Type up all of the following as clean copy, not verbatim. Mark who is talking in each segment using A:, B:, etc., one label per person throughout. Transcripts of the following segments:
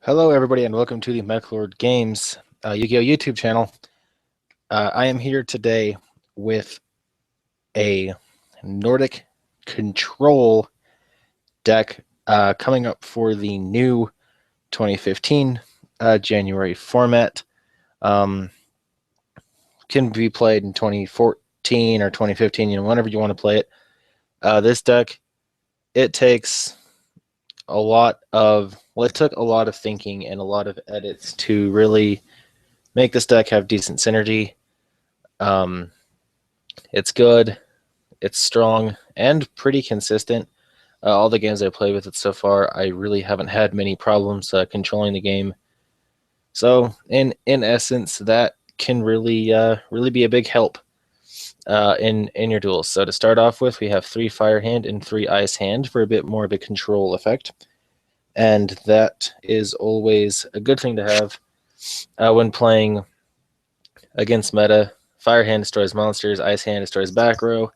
A: Hello, everybody, and welcome to the MechLord Games Yu-Gi-Oh! YouTube channel. I am here today with a Nordic Control deck coming up for the new 2015 January format. Can be played in 2014 or 2015, whenever you want to play it. This deck, it takes a lot of, it took a lot of thinking and a lot of edits to really make this deck have decent synergy. It's good, it's strong, and pretty consistent. All the games I played with it so far, I really haven't had many problems controlling the game. So, in essence, that can really be a big help in your duels. So to start off with, we have 3 Fire Hand and 3 Ice Hand for a bit more of a control effect, and that is always a good thing to have when playing against meta. Fire Hand destroys monsters, Ice Hand destroys back row,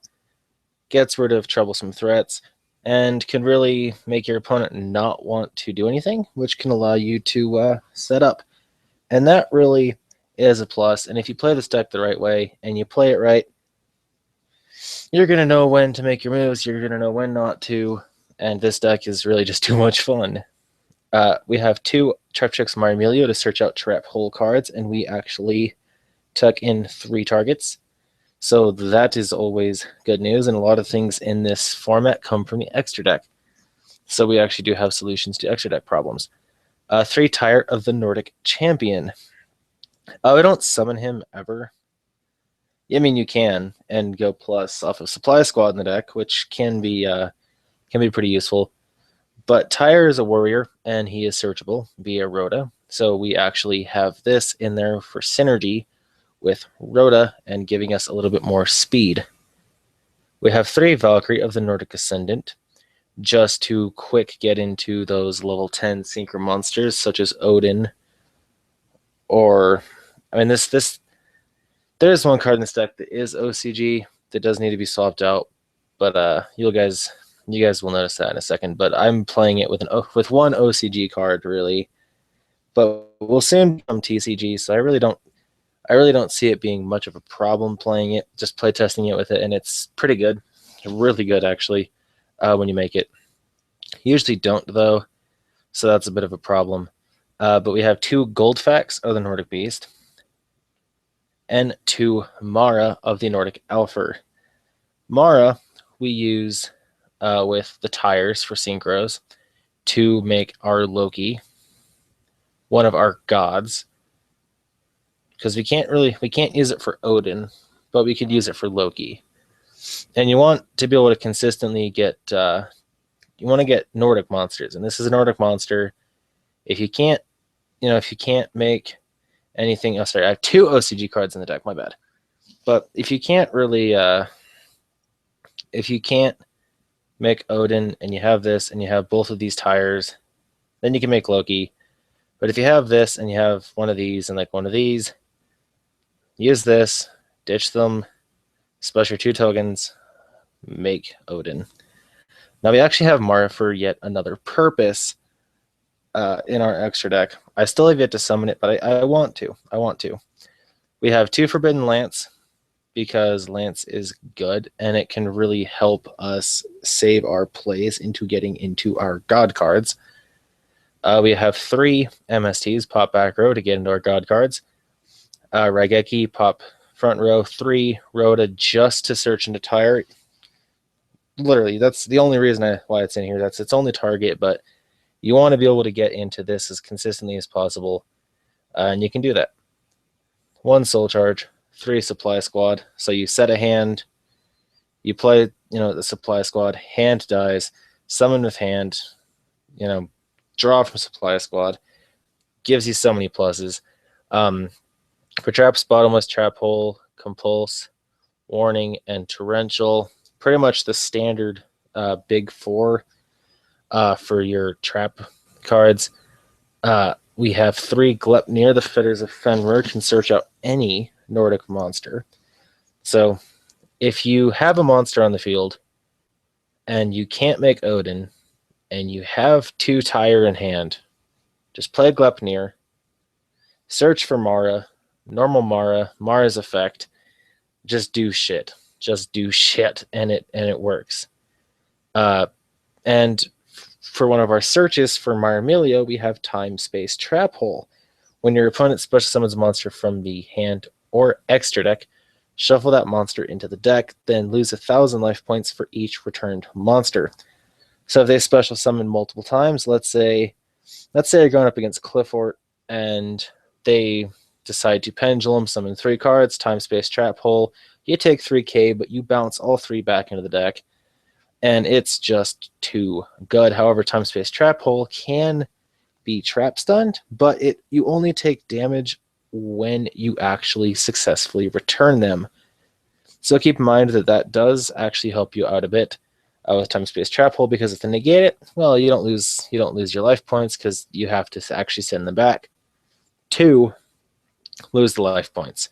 A: gets rid of troublesome threats, and can really make your opponent not want to do anything, which can allow you to set up. And that really is a plus. And if you play this deck the right way and you play it right, you're going to know when to make your moves, you're going to know when not to, and this deck is really just too much fun. We have 2 Trap Checks Marmilio to search out trap hole cards, and we actually tuck in 3 targets. So that is always good news, and a lot of things in this format come from the extra deck. So we actually do have solutions to extra deck problems. 3 Tire of the Nordic Champion. I don't summon him ever. I mean, you can, and go plus off of Supply Squad in the deck, which can be pretty useful. But Tire is a warrior, and he is searchable via Rhoda. So we actually have this in there for synergy with Rhoda and giving us a little bit more speed. We have 3 Valkyrie of the Nordic Ascendant, just to quick get into those level 10 synchro monsters such as Odin. Or, I mean, there is one card in this deck that is OCG that does need to be swapped out, but you guys will notice that in a second. But I'm playing it with one OCG card, really, but we'll soon become TCG, so I really don't see it being much of a problem playing it, just play testing it with it, and it's pretty good, really good actually, when you make it. You usually don't though, so that's a bit of a problem. But we have 2 Goldfax of the Nordic Beast and 2 Mara of the Nordic Alpher. Mara we use with the tires for synchros to make our Loki one of our gods, because we can't use it for Odin, but we could use it for Loki. And you want to be able to consistently get you want to get Nordic monsters, and this is a Nordic monster. If you can't make anything else, sorry, I have 2 OCG cards in the deck, my bad. But if you can't really make Odin, and you have this, and you have both of these tires, then you can make Loki. But if you have this, and you have one of these, and like one of these, use this, ditch them, special 2 tokens, make Odin. Now we actually have Mara for yet another purpose in our extra deck. I still have yet to summon it, but I want to. We have 2 Forbidden Lance, because Lance is good, and it can really help us save our plays into getting into our God cards. We have 3 MSTs, pop back row to get into our God cards. Raigeki, pop front row. 3 Rhoda just to search into Tire. Literally, that's the only reason why it's in here. That's its only target, but you want to be able to get into this as consistently as possible, and you can do that. 1 Soul Charge, 3 Supply Squad. So you set a hand, you play, the Supply Squad, hand dies, summon with hand, draw from Supply Squad, gives you so many pluses. For traps, Bottomless, Trap Hole, Compulse, Warning, and Torrential, pretty much the standard big 4 for your trap cards. We have 3 Gleipnir, the Fetters of Fenrir, can search out any Nordic monster. So if you have a monster on the field and you can't make Odin, and you have 2 Tire in hand, Just play Gleipnir, search for Mara, normal Mara, Mara's effect, just do shit. Just do shit, and it works. And for one of our searches for Myrmilio, we have Time Space Trap Hole. When your opponent special summons a monster from the hand or extra deck, shuffle that monster into the deck, then lose 1,000 life points for each returned monster. So if they special summon multiple times, let's say you're going up against Clifford and they decide to pendulum summon 3 cards, Time Space Trap Hole. You take 3k, but you bounce all 3 back into the deck, and it's just too good. However, Time Space Trap Hole can be trap stunned, but you only take damage when you actually successfully return them. So keep in mind that does actually help you out a bit with Time Space Trap Hole, because if they negate it, well, you don't lose your life points because you have to actually send them back to lose the life points.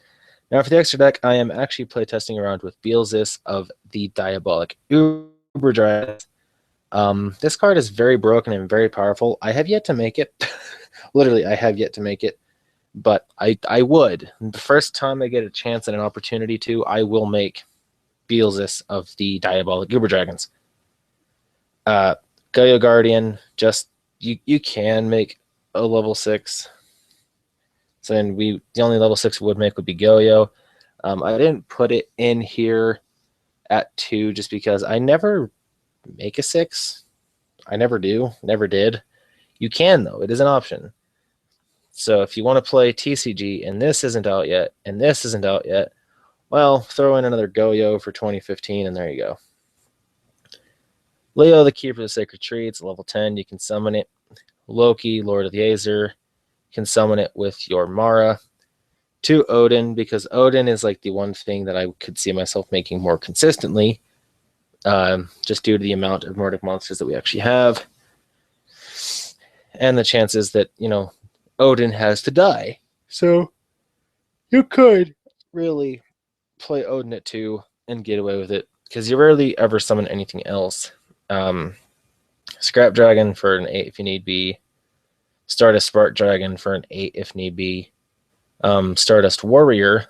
A: Now for the extra deck, I am actually playtesting around with Beelzis of the Diabolic Uber Dragons. This card is very broken and very powerful. I have yet to make it. Literally, I have yet to make it. But I would. The first time I get a chance and an opportunity to, I will make Beelzis of the Diabolic Uber Dragons. Goyo Guardian, just you can make a level 6. So then the only level 6 would make would be Goyo. I didn't put it in here at 2 just because I never make a 6. I never do, never did. You can though, it is an option. So if you want to play TCG and this isn't out yet, and this isn't out yet, well, throw in another Goyo for 2015 and there you go. Leo, the Keeper of the Sacred Tree, it's level 10, you can summon it. Loki, Lord of the Aether, you can summon it with your Mara. To Odin, because Odin is like the one thing that I could see myself making more consistently, just due to the amount of Nordic monsters that we actually have. And the chances that, Odin has to die. So you could really play Odin at 2 and get away with it, because you rarely ever summon anything else. Scrap Dragon for an 8 if you need be. Stardust Spark Dragon for an 8 if need be. Stardust Warrior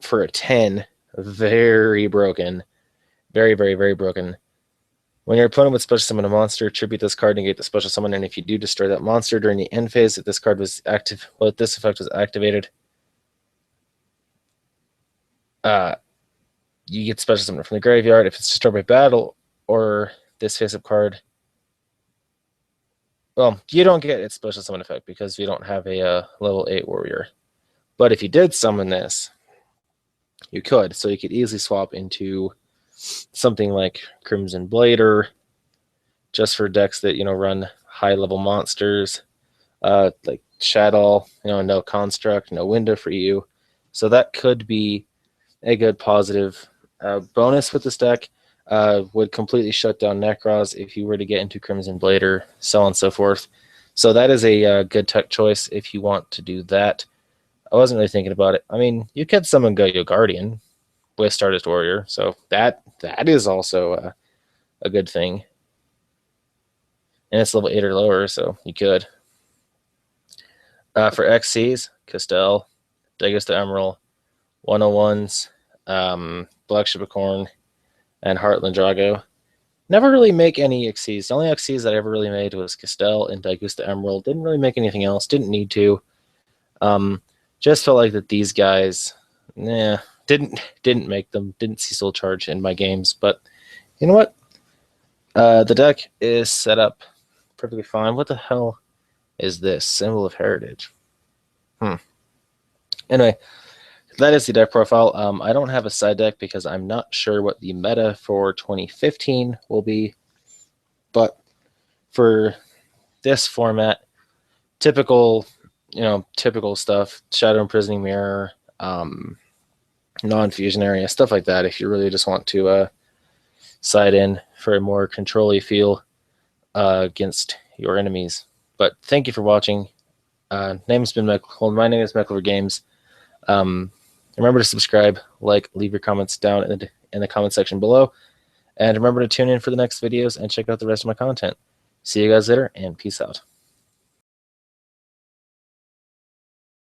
A: for a 10. Very broken. Very, very, very broken. When your opponent would special summon a monster, tribute this card, negate the special summon, and if you do destroy that monster during the end phase, if this card was active, if this effect was activated, you get special summon from the graveyard. If it's destroyed by battle or this face-up card, well, you don't get its special summon effect because you don't have a level 8 warrior. But if you did summon this, you could. So you could easily swap into something like Crimson Blader, just for decks that run high-level monsters, like Shadow. No construct, no window for you. So that could be a good positive bonus with this deck. Would completely shut down Necros if you were to get into Crimson Blader, so on and so forth. So that is a good tech choice if you want to do that. I wasn't really thinking about it. I mean, you could summon Goyo Guardian with Stardust Warrior, so that is also a good thing. And it's level 8 or lower, so you could. For XCs, Castell, Dagusta Emerald, 101s, Black Shibacorn, and Heartland Drago. Never really make any XCs. The only XCs that I ever really made was Castell and Dagusta Emerald. Didn't really make anything else. Didn't need to. Just felt like that these guys, didn't make them. Didn't see Soul Charge in my games. But you know what? The deck is set up perfectly fine. What the hell is this? Symbol of Heritage. Anyway, that is the deck profile. I don't have a side deck because I'm not sure what the meta for 2015 will be. But for this format, typical stuff, Shadow Imprisoning Mirror, non-fusion area, stuff like that, if you really just want to side in for a more control-y feel against your enemies. But thank you for watching. My name is Meckler Games. Remember to subscribe, like, leave your comments down in the comment section below, and remember to tune in for the next videos and check out the rest of my content. See you guys later, and peace out.